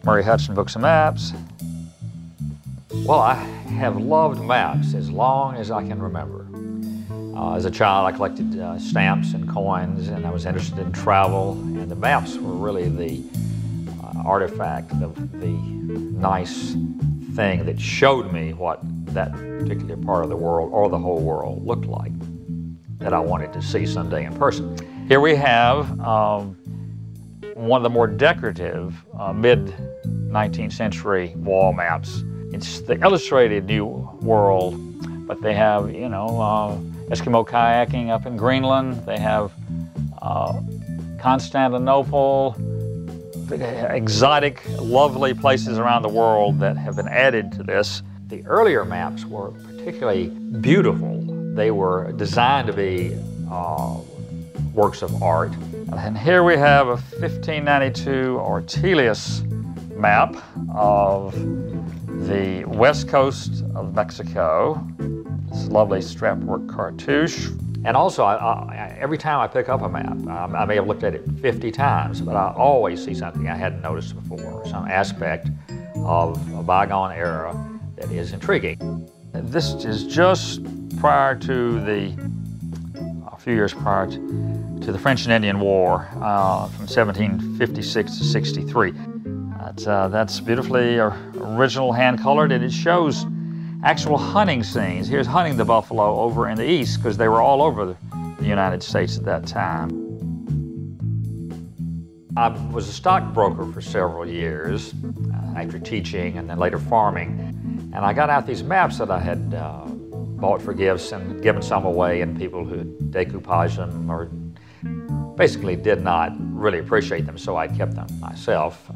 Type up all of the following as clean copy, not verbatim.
Murray Hudson books and maps. Well, I have loved maps as long as I can remember. As a child, I collected stamps and coins, and I was interested in travel, and the maps were really the artifact, the nice thing that showed me what that particular part of the world, or the whole world, looked like, that I wanted to see someday in person. Here we have one of the more decorative mid-19th century wall maps. It's the illustrated New World, but they have, you know, Eskimo kayaking up in Greenland. They have Constantinople, exotic, lovely places around the world that have been added to this. The earlier maps were particularly beautiful. They were designed to be works of art. And here we have a 1592 Ortelius map of the west coast of Mexico. This lovely strapwork cartouche. And also, every time I pick up a map, I may have looked at it 50 times, but I always see something I hadn't noticed before, some aspect of a bygone era that is intriguing. This is just prior to a few years prior to the French and Indian War from 1756 to 63. That's beautifully original, hand-colored, and it shows actual hunting scenes. Here's hunting the buffalo over in the east, because they were all over the United States at that time. I was a stockbroker for several years after teaching and then later farming, and I got out these maps that I had bought for gifts and given some away, and people who decoupaged them or basically did not really appreciate them, so I kept them myself.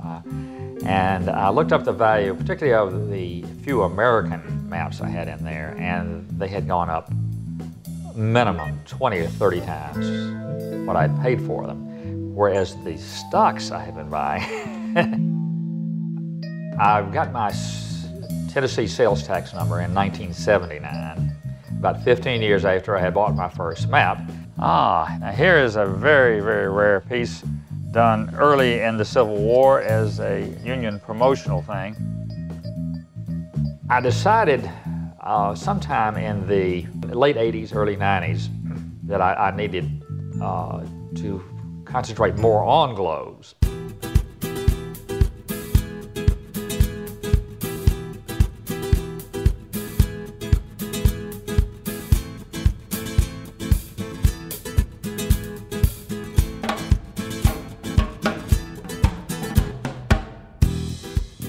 And I looked up the value, particularly of the few American maps I had in there, and they had gone up minimum 20 or 30 times what I'd paid for them. Whereas the stocks I had been buying, I got my Tennessee sales tax number in 1979, about 15 years after I had bought my first map. Now here is a very, very rare piece done early in the Civil War as a Union promotional thing. I decided sometime in the late 80s, early 90s, that I needed to concentrate more on globes.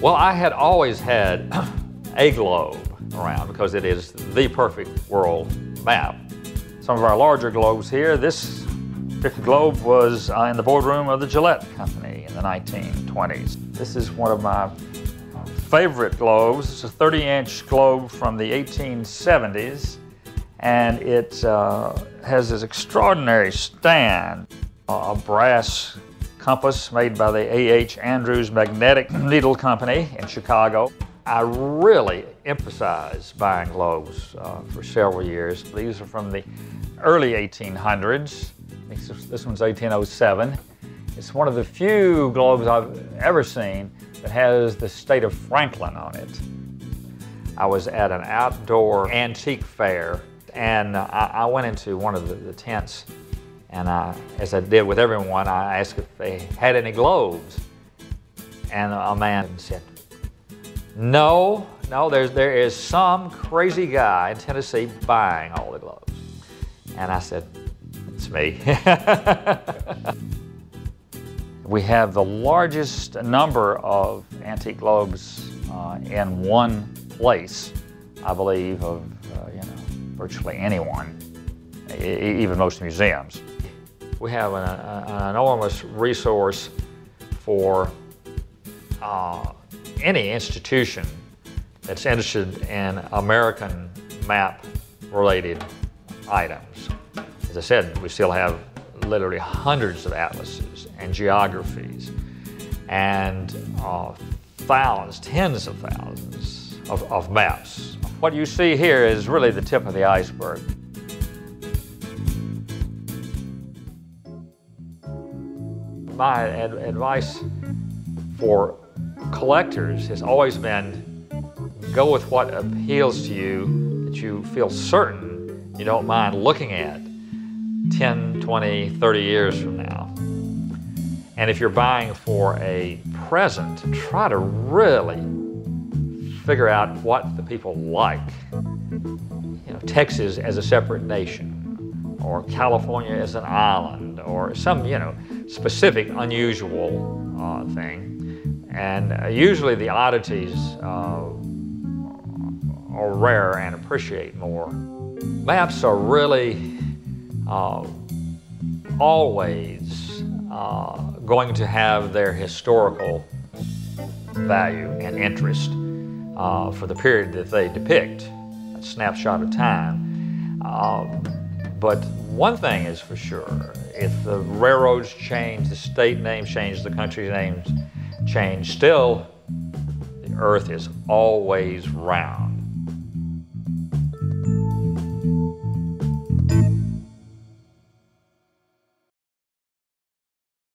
Well, I had always had a globe around because it is the perfect world map. Some of our larger globes here, this globe was in the boardroom of the Gillette Company in the 1920s. This is one of my favorite globes. It's a 30-inch globe from the 1870s, and it has this extraordinary stand, a brass compass made by the A.H. Andrews Magnetic Needle Company in Chicago. I really emphasized buying globes for several years. These are from the early 1800s. This one's 1807. It's one of the few globes I've ever seen that has the state of Franklin on it. I was at an outdoor antique fair, and I went into one of the tents, and as I did with everyone, I asked if they had any globes. And a man said, no, there is some crazy guy in Tennessee buying all the globes. And I said, it's me. We have the largest number of antique globes in one place, I believe, of virtually anyone, even most museums. We have an enormous resource for any institution that's interested in American map-related items. As I said, we still have literally hundreds of atlases and geographies and thousands, tens of thousands of maps. What you see here is really the tip of the iceberg. My advice for collectors has always been go with what appeals to you, that you feel certain you don't mind looking at 10, 20, 30 years from now. And if you're buying for a present, try to really figure out what the people like. You know, Texas as a separate nation, or California as an island, or some, specific, unusual thing. And usually the oddities are rare and appreciate more. Maps are really always going to have their historical value and interest for the period that they depict, a snapshot of time. But one thing is for sure, if the railroads change, the state names change, the country names change, still the earth is always round.